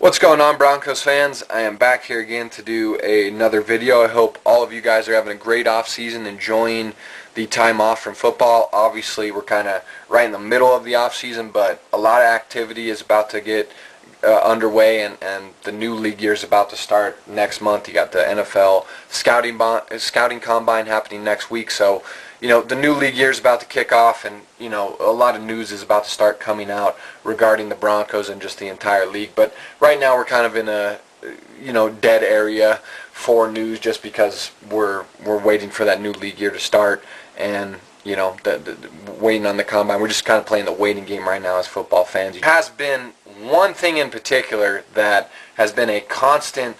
What's going on, Broncos fans? I am back here again to do another video. I hope all of you guys are having a great off season, enjoying the time off from football. Obviously, we're kind of right in the middle of the off season, but a lot of activity is about to get underway, and the new league year is about to start next month. You got the NFL scouting combine happening next week, so the new league year is about to kick off, and a lot of news is about to start coming out regarding the Broncos and just the entire league. But right now we're kind of in a dead area for news, just because we're waiting for that new league year to start, and waiting on the combine. We're just kind of playing the waiting game right now as football fans. There has been one thing in particular that has been a constant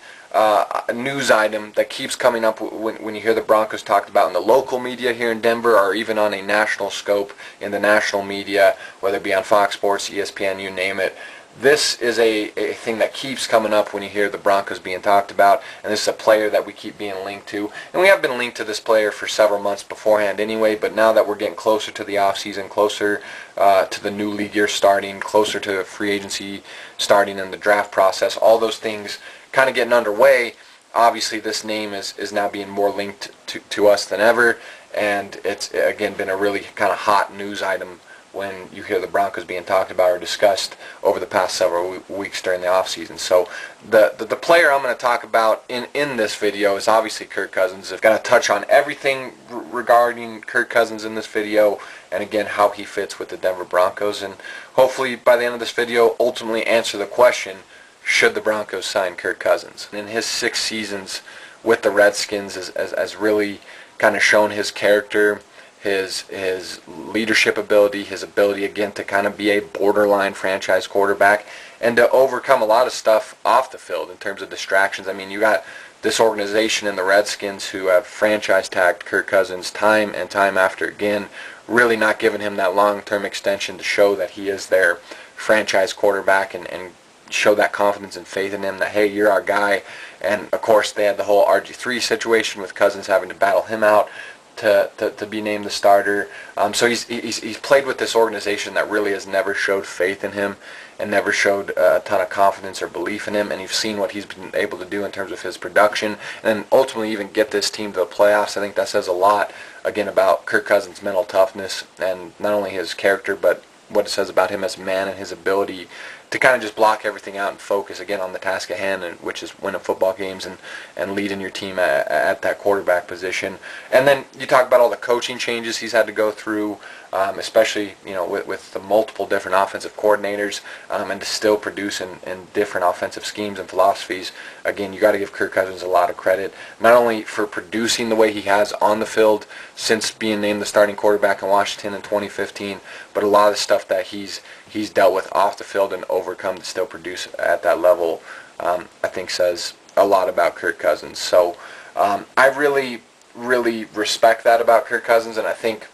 news item that keeps coming up when you hear the Broncos talked about in the local media here in Denver, or even on a national scope in the national media, whether it be on Fox Sports, ESPN, you name it. This is a thing that keeps coming up when you hear the Broncos being talked about, and this is a player that we keep being linked to. And we have been linked to this player for several months beforehand anyway, but now that we're getting closer to the offseason, closer to the new league year starting, closer to free agency starting and the draft process, all those things kind of getting underway, obviously this name is now being more linked to us than ever, and it's again been a really kind of hot news item when you hear the Broncos being talked about or discussed over the past several weeks during the offseason. So the player I'm going to talk about in this video is obviously Kirk Cousins. I've got to touch on everything regarding Kirk Cousins in this video, and again how he fits with the Denver Broncos, and hopefully by the end of this video ultimately answer the question, should the Broncos sign Kirk Cousins? In his 6 seasons with the Redskins has really kind of shown his character, his leadership ability, his ability again to kind of be a borderline franchise quarterback and to overcome a lot of stuff off the field in terms of distractions. I mean, you got this organization in the Redskins who have franchise tagged Kirk Cousins time and time after again, really not giving him that long-term extension to show that he is their franchise quarterback and show that confidence and faith in him that, hey, you're our guy. And of course they had the whole RG3 situation with Cousins having to battle him out to be named the starter. So he's played with this organization that really has never showed faith in him and never showed a ton of confidence or belief in him, and you've seen what he's been able to do in terms of his production and ultimately even get this team to the playoffs. I think that says a lot again about Kirk Cousins' mental toughness and not only his character but what it says about him as a man and his ability to kind of just block everything out and focus again on the task at hand, which is winning football games and leading your team at that quarterback position. And then you talk about all the coaching changes he's had to go through, especially with the multiple different offensive coordinators, and to still produce in different offensive schemes and philosophies. Again, you got to give Kirk Cousins a lot of credit, not only for producing the way he has on the field since being named the starting quarterback in Washington in 2015, but a lot of the stuff that he's dealt with off the field and overcome to still produce at that level, I think says a lot about Kirk Cousins. So I really, really respect that about Kirk Cousins, and I think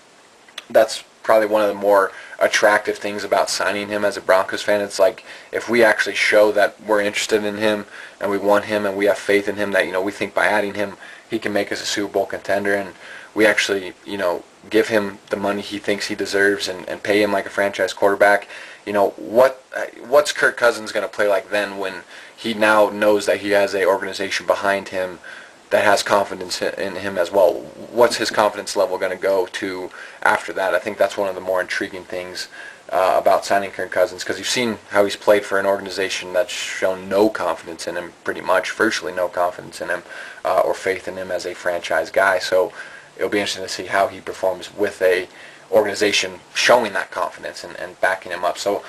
that's probably one of the more attractive things about signing him as a Broncos fan. It's like, if we actually show that we're interested in him and we want him and we have faith in him, that we think by adding him he can make us a Super Bowl contender, and we actually give him the money he thinks he deserves and pay him like a franchise quarterback, what's Kirk Cousins going to play like then, when he now knows that he has an organization behind him that has confidence in him as well? What's his confidence level going to go to after that? I think that's one of the more intriguing things about signing Kirk Cousins, because you've seen how he's played for an organization that's shown no confidence in him, pretty much, virtually no confidence in him or faith in him as a franchise guy. So it'll be interesting to see how he performs with a organization showing that confidence and backing him up. So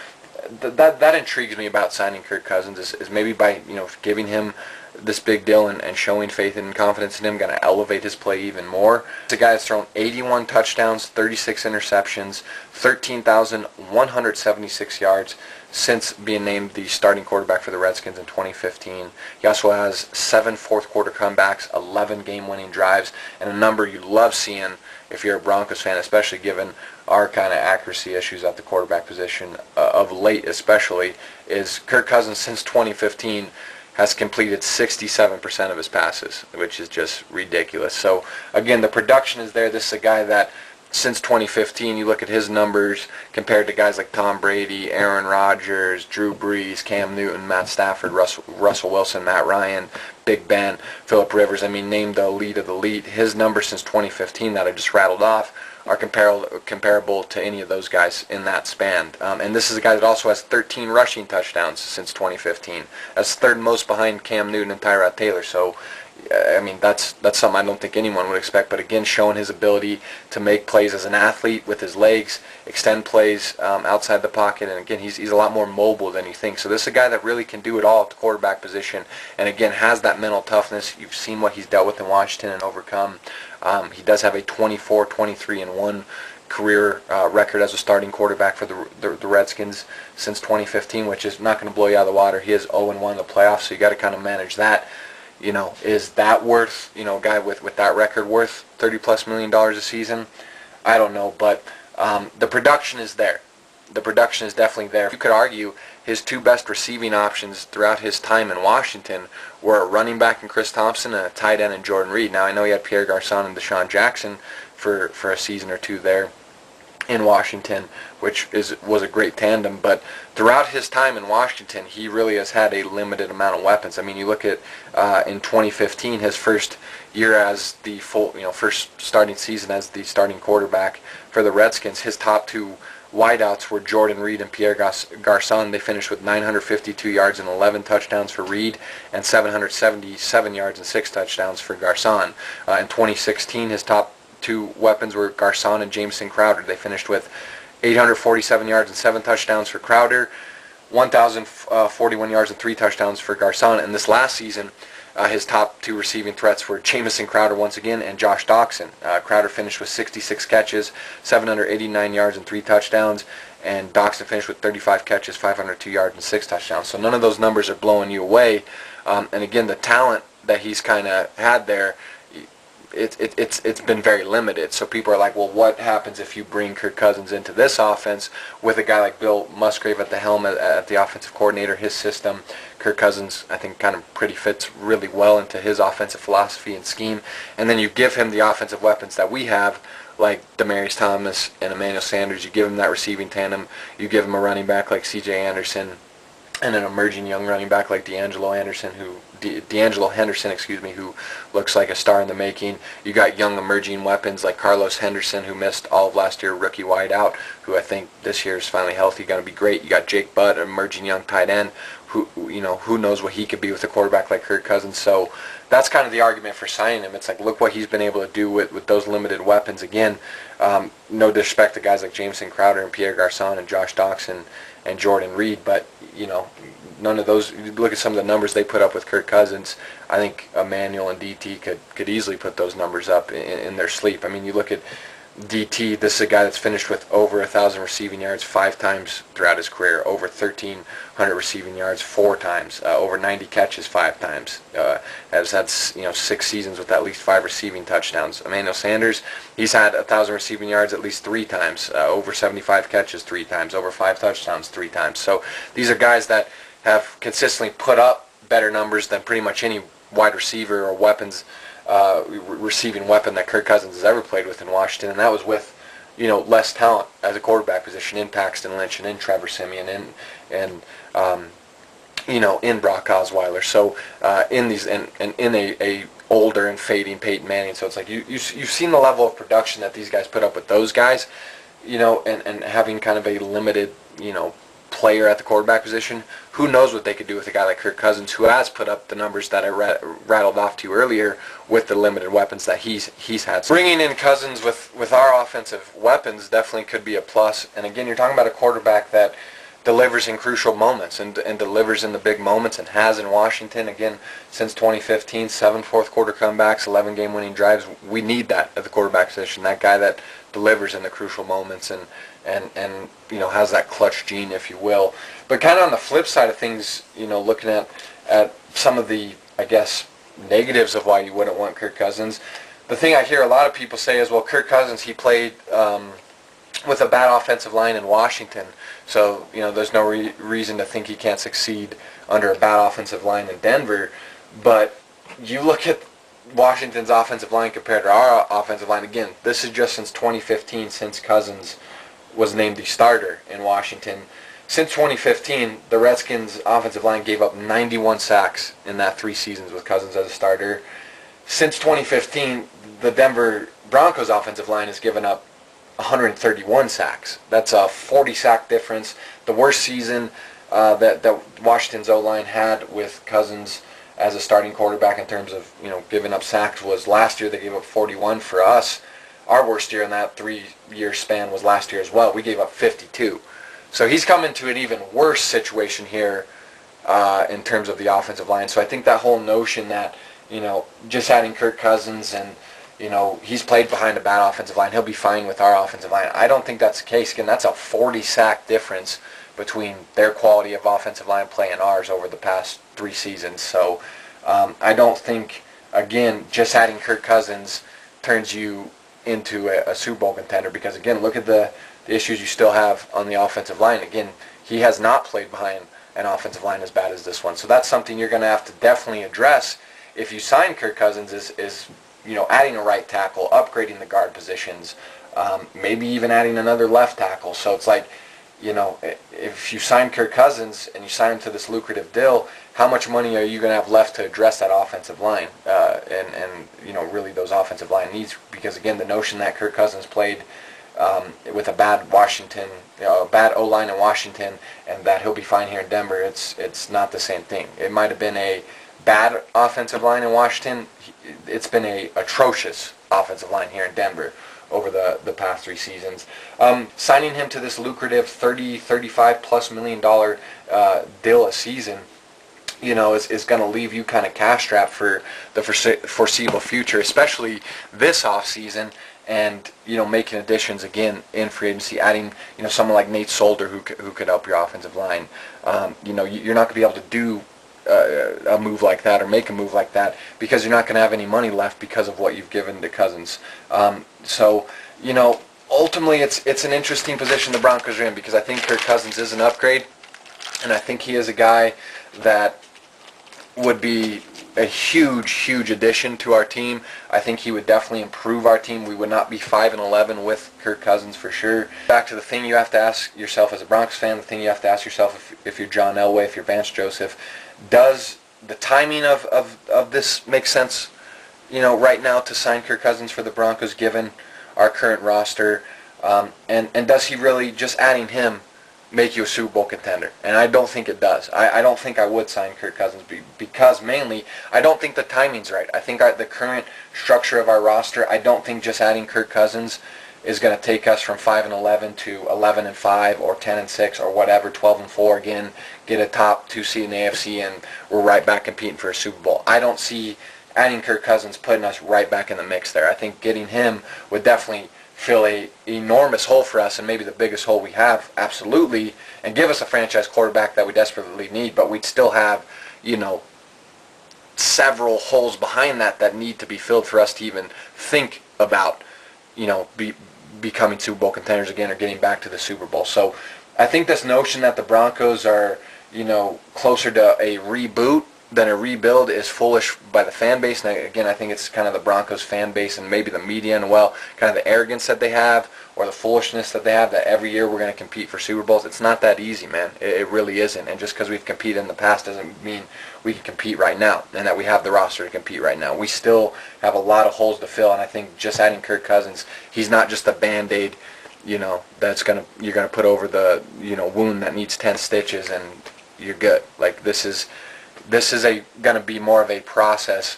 that intrigues me about signing Kirk Cousins, is maybe by giving him this big deal and showing faith and confidence in him, going to elevate his play even more. It's a guy that's thrown 81 touchdowns, 36 interceptions, 13,176 yards since being named the starting quarterback for the Redskins in 2015. He also has 7 fourth-quarter comebacks, 11 game-winning drives, and a number you love seeing if you're a Broncos fan, especially given our kind of accuracy issues at the quarterback position of late especially, is Kirk Cousins since 2015 has completed 67% of his passes, which is just ridiculous. So again, the production is there. This is a guy that since 2015, you look at his numbers compared to guys like Tom Brady, Aaron Rodgers, Drew Brees, Cam Newton, Matt Stafford, Russell Wilson, Matt Ryan, Big Ben, Phillip Rivers. I mean, name the elite of the elite. His numbers since 2015 that I just rattled off are comparable to any of those guys in that span. And this is a guy that also has 13 rushing touchdowns since 2015. That's third most behind Cam Newton and Tyrod Taylor. So, I mean, that's something I don't think anyone would expect. But again, showing his ability to make plays as an athlete with his legs, extend plays outside the pocket, and again, he's a lot more mobile than you think. So this is a guy that really can do it all at the quarterback position, and again, has that mental toughness. You've seen what he's dealt with in Washington and overcome. He does have a 24-23-1 career record as a starting quarterback for the Redskins since 2015, which is not going to blow you out of the water. He is 0-1 in the playoffs, so you got to kind of manage that. You know, is that worth, you know, a guy with that record worth $30+ million a season? I don't know, but the production is there. The production is definitely there. You could argue his two best receiving options throughout his time in Washington were a running back in Chris Thompson and a tight end in Jordan Reed. Now, I know he had Pierre Garçon and Deshaun Jackson for a season or two there in Washington, which was a great tandem, but throughout his time in Washington, he really has had a limited amount of weapons. I mean, you look at in 2015, his first year as the first starting season as the starting quarterback for the Redskins, his top two wideouts were Jordan Reed and Pierre Garçon. They finished with 952 yards and 11 touchdowns for Reed and 777 yards and 6 touchdowns for Garçon. In 2016, his top two weapons were Garçon and Jamison Crowder. They finished with 847 yards and 7 touchdowns for Crowder, 1,041 yards and 3 touchdowns for Garçon. And this last season, his top two receiving threats were Jamison Crowder once again and Josh Doctson. Crowder finished with 66 catches, 789 yards and 3 touchdowns, and Doctson finished with 35 catches, 502 yards and 6 touchdowns. So none of those numbers are blowing you away. And again, the talent that he's kind of had there, it's been very limited. So people are like, well, what happens if you bring Kirk Cousins into this offense with a guy like Bill Musgrave at the helm at the offensive coordinator, his system? Kirk Cousins, I think, kind of pretty fits really well into his offensive philosophy and scheme. And then you give him the offensive weapons that we have, like Demaryius Thomas and Emmanuel Sanders. You give him that receiving tandem. You give him a running back like C.J. Anderson and an emerging young running back like D'Angelo Henderson, who looks like a star in the making. You got young emerging weapons like Carlos Henderson, who missed all of last year, rookie wideout, who I think this year is finally healthy, going to be great. You got Jake Butt, an emerging young tight end, who knows what he could be with a quarterback like Kirk Cousins. So that's kind of the argument for signing him. It's like, look what he's been able to do with those limited weapons. Again, no disrespect to guys like Jamison Crowder and Pierre Garçon and Josh Doctson and Jordan Reed, but none of those. You look at some of the numbers they put up with Kirk Cousins. I think Emmanuel and DT could easily put those numbers up in their sleep. I mean, you look at DT. This is a guy that's finished with over 1,000 receiving yards 5 times throughout his career, over 1,300 receiving yards 4 times, over 90 catches 5 times. Has had 6 seasons with at least 5 receiving touchdowns. Emmanuel Sanders, he's had 1,000 receiving yards at least 3 times, over 75 catches 3 times, over 5 touchdowns 3 times. So these are guys that have consistently put up better numbers than pretty much any wide receiver or receiving weapon that Kirk Cousins has ever played with in Washington, and that was with less talent at the quarterback position in Paxton Lynch and in Trevor Siemian and in Brock Osweiler. So in these and in a older and fading Peyton Manning. So it's like you've seen the level of production that these guys put up with those guys, and having kind of a limited player at the quarterback position. Who knows what they could do with a guy like Kirk Cousins, who has put up the numbers that I rattled off to you earlier with the limited weapons that he's had. So bringing in Cousins with our offensive weapons definitely could be a plus. And again, you're talking about a quarterback that delivers in crucial moments and delivers in the big moments, and has in Washington again since 2015. 7 fourth-quarter comebacks, 11 game-winning drives. We need that at the quarterback position. That guy that delivers in the crucial moments and has that clutch gene, if you will. But kind of on the flip side of things, looking at some of the, I guess, negatives of why you wouldn't want Kirk Cousins. The thing I hear a lot of people say is, well, Kirk Cousins, he played with a bad offensive line in Washington, so there's no reason to think he can't succeed under a bad offensive line in Denver. But you look at Washington's offensive line compared to our offensive line. Again, this is just since 2015, since Cousins was named the starter in Washington. Since 2015, the Redskins' offensive line gave up 91 sacks in that 3 seasons with Cousins as a starter. Since 2015, the Denver Broncos' offensive line has given up 131 sacks. That's a 40-sack difference. The worst season that Washington's O-line had with Cousins as a starting quarterback in terms of giving up sacks was last year. They gave up 41. For us, our worst year in that 3-year span was last year as well. We gave up 52. So he's come into an even worse situation here in terms of the offensive line. So I think that whole notion that just adding Kirk Cousins and he's played behind a bad offensive line, he'll be fine with our offensive line. I don't think that's the case. Again, that's a 40-sack difference between their quality of offensive line play and ours over the past 3 seasons. So I don't think, again, just adding Kirk Cousins turns you into a Super Bowl contender, because, again, look at the issues you still have on the offensive line. Again, he has not played behind an offensive line as bad as this one. So that's something you're going to have to definitely address if you sign Kirk Cousins is adding a right tackle, upgrading the guard positions, maybe even adding another left tackle. So it's like, if you sign Kirk Cousins and you sign him to this lucrative deal, how much money are you going to have left to address that offensive line and really those offensive line needs? Because, again, the notion that Kirk Cousins played with a bad bad O-line in Washington and that he'll be fine here in Denver, it's not the same thing. It might have been a bad offensive line in Washington. It's been a atrocious offensive line here in Denver over the past 3 seasons. Signing him to this lucrative $35+ million deal a season, is going to leave you kind of cash strapped for the foreseeable future, especially this offseason, and making additions again in free agency, adding someone like Nate Solder who could help your offensive line. You're not going to be able to do a move like that or make a move like that because you're not going to have any money left because of what you've given to Cousins. So ultimately it's an interesting position the Broncos are in, because I think Kirk Cousins is an upgrade, and I think he is a guy that would be a huge addition to our team. I think he would definitely improve our team. We would not be 5-11 with Kirk Cousins for sure. Back to the thing you have to ask yourself as a Broncos fan, the thing you have to ask yourself if you're John Elway, if you're Vance Joseph, does the timing of this make sense, right now to sign Kirk Cousins for the Broncos given our current roster, and does he really, just adding him, make you a Super Bowl contender? And I don't think it does. I don't think I would sign Kirk Cousins because mainly I don't think the timing's right. I think the current structure of our roster, I don't think just adding Kirk Cousins is going to take us from 5-11 to 11-5 or 10-6 or whatever, 12-4 again, get a top 2 seed in the AFC, and we're right back competing for a Super Bowl. I don't see adding Kirk Cousins putting us right back in the mix there. I think getting him would definitely fill a enormous hole for us, and maybe the biggest hole we have, absolutely, and give us a franchise quarterback that we desperately need, but we'd still have, several holes behind that need to be filled for us to even think about, becoming Super Bowl contenders again or getting back to the Super Bowl. So I think this notion that the Broncos are, closer to a reboot than a rebuild is foolish by the fan base. And again, I think it's kind of the Broncos fan base and maybe the media and, kind of the arrogance that they have or the foolishness that they have that every year we're going to compete for Super Bowls. It's not that easy, man. It really isn't. And just because we've competed in the past doesn't mean we can compete right now and that we have the roster to compete right now. We still have a lot of holes to fill, and I think just adding Kirk Cousins, he's not just a Band-Aid, that's you're gonna put over the wound that needs 10 stitches and you're good. Like this is going to be more of a process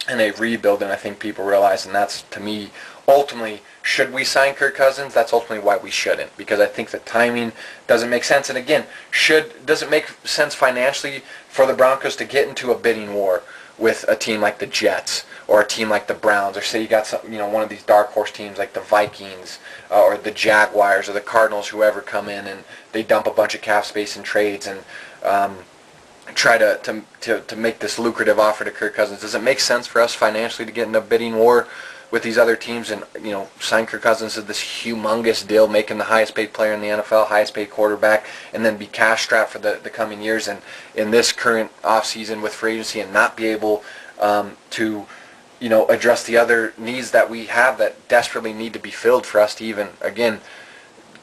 and a rebuild, and I think people realize, and that's, to me, ultimately, should we sign Kirk Cousins? That's ultimately why we shouldn't, because I think the timing doesn't make sense. And again, does it make sense financially for the Broncos to get into a bidding war with a team like the Jets or a team like the Browns, or say you got some, one of these dark horse teams like the Vikings or the Jaguars or the Cardinals, whoever come in and they dump a bunch of cap space in trades and try to make this lucrative offer to Kirk Cousins? Does it make sense for us financially to get in a bidding war with these other teams and sign Kirk Cousins to this humongous deal, making the highest paid player in the NFL, highest paid quarterback, and then be cash strapped for the coming years, and in this current offseason with free agency and not be able to address the other needs that we have that desperately need to be filled for us to even, again,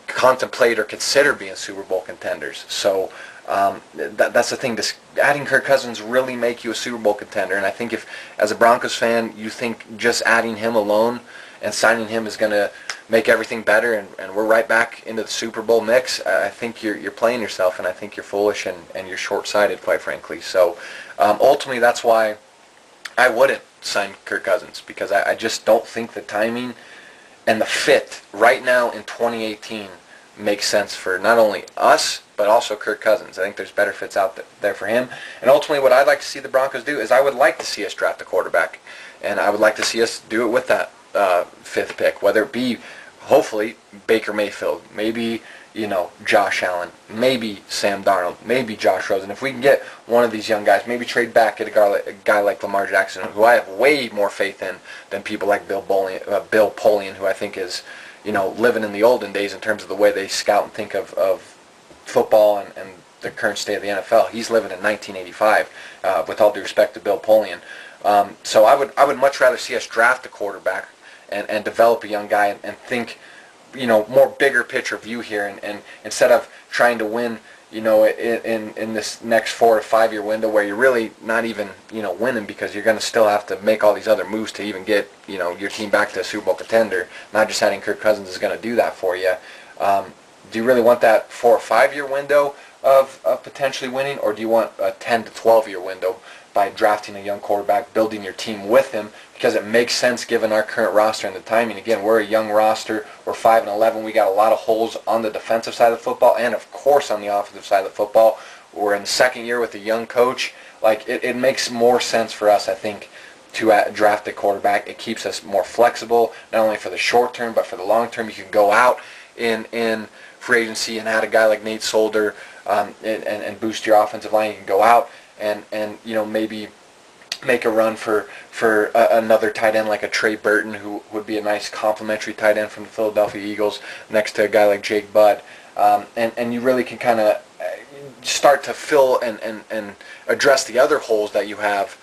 contemplate or consider being Super Bowl contenders. So that's the thing. Adding Kirk Cousins really make you a Super Bowl contender. And I think if, as a Broncos fan, you think just adding him alone and signing him is going to make everything better and we're right back into the Super Bowl mix, I think you're playing yourself, and I think you're foolish and you're short-sighted, quite frankly. So ultimately, that's why I wouldn't sign Kirk Cousins, because I just don't think the timing and the fit right now in 2018 makes sense for not only us, but also Kirk Cousins. I think there's better fits out there for him. And ultimately, what I'd like to see the Broncos do is I would like to see us draft a quarterback. And I would like to see us do it with that fifth pick, whether it be, hopefully, Baker Mayfield, maybe, Josh Allen, maybe Sam Darnold, maybe Josh Rosen. If we can get one of these young guys, maybe trade back, get a guy like Lamar Jackson, who I have way more faith in than people like Bill Polian, who I think is, living in the olden days in terms of the way they scout and think of football and the current state of the NFL. He's living in 1985, with all due respect to Bill Polian. So I would much rather see us draft a quarterback and develop a young guy and think, more bigger picture view here, and instead of trying to win, in this next 4 to 5 year window where you're really not even, winning, because you're going to still have to make all these other moves to even get, your team back to a Super Bowl contender. Not just adding Kirk Cousins is going to do that for you. Do you really want that 4 or 5 year window of potentially winning, or do you want a 10 to 12 year window by drafting a young quarterback, building your team with him, because it makes sense given our current roster and the timing? Again, we're a young roster. We're 5-11. We got a lot of holes on the defensive side of the football, and of course on the offensive side of the football. We're in the second year with a young coach. It makes more sense for us, I think, to draft a quarterback. It keeps us more flexible, not only for the short term, but for the long term. You can go out in free agency and add a guy like Nate Solder and boost your offensive line. You can go out and maybe make a run for another tight end like a Trey Burton, who would be a nice complementary tight end from the Philadelphia Eagles, next to a guy like Jake Butt. And you really can kind of start to fill and address the other holes that you have,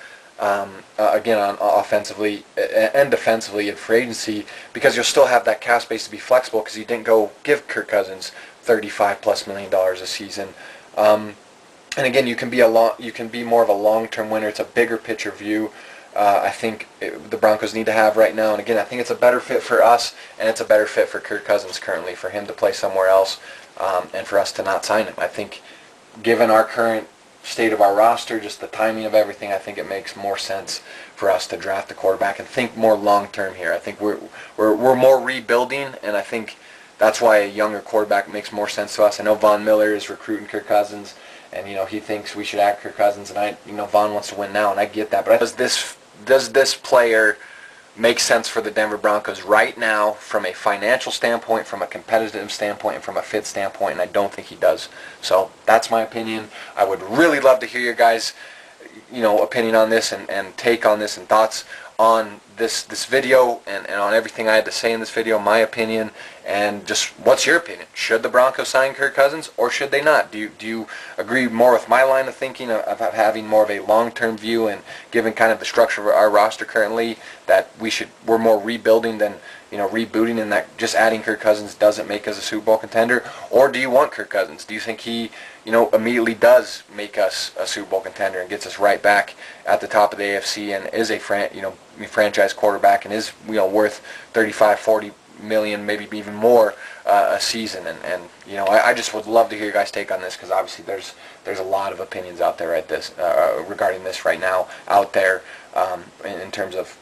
again, on offensively and defensively in free agency, because you'll still have that cap space to be flexible, because you didn't go give Kirk Cousins $35+ million a season. And again, you can be more of a long-term winner. It's a bigger picture view. I think the Broncos need to have right now. And again, I think it's a better fit for us, and it's a better fit for Kirk Cousins currently, for him to play somewhere else, and for us to not sign him. I think, given our current state of our roster, just the timing of everything, I think it makes more sense for us to draft a quarterback and think more long-term here. I think we're more rebuilding, and I think that's why a younger quarterback makes more sense to us. I know Von Miller is recruiting Kirk Cousins, and he thinks we should add Kirk Cousins, and Von wants to win now, and I get that. But does this player make sense for the Denver Broncos right now, from a financial standpoint, from a competitive standpoint, and from a fit standpoint? And I don't think he does. So that's my opinion. I would really love to hear your guys' opinion on this and take on this and thoughts on this video and on everything I had to say in this video, my opinion, and just what's your opinion? Should the Broncos sign Kirk Cousins, or should they not? Do you agree more with my line of thinking of having more of a long-term view, and given kind of the structure of our roster currently, that we're more rebuilding than rebooting, and that just adding Kirk Cousins doesn't make us a Super Bowl contender? Or do you want Kirk Cousins? Do you think he immediately does make us a Super Bowl contender and gets us right back at the top of the AFC, and is a franchise quarterback, and is worth 35, 40 million, maybe even more a season? And I just would love to hear your guys' take on this, because obviously there's a lot of opinions out there regarding this right now out there, in terms of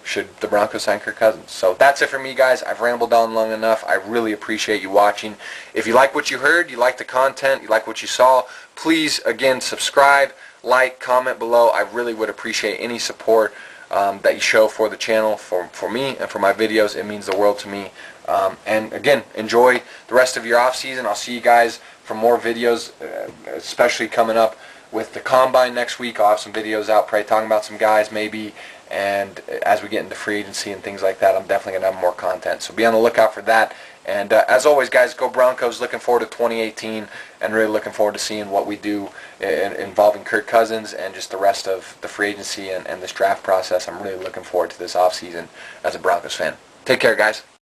should the Broncos sign Kirk Cousins. So that's it for me, guys. I've rambled on long enough. I really appreciate you watching. If you like what you heard, you like the content, you like what you saw, please, again, subscribe, like, comment below. I really would appreciate any support that you show for the channel, for me, and for my videos. It means the world to me. And again, enjoy the rest of your off season. I'll see you guys for more videos, especially coming up with the Combine next week. I'll have some videos out, probably talking about some guys maybe, and as we get into free agency and things like that, I'm definitely going to have more content. So be on the lookout for that. And as always, guys, go Broncos. Looking forward to 2018 and really looking forward to seeing what we do involving Kirk Cousins and just the rest of the free agency and this draft process. I'm really looking forward to this offseason as a Broncos fan. Take care, guys.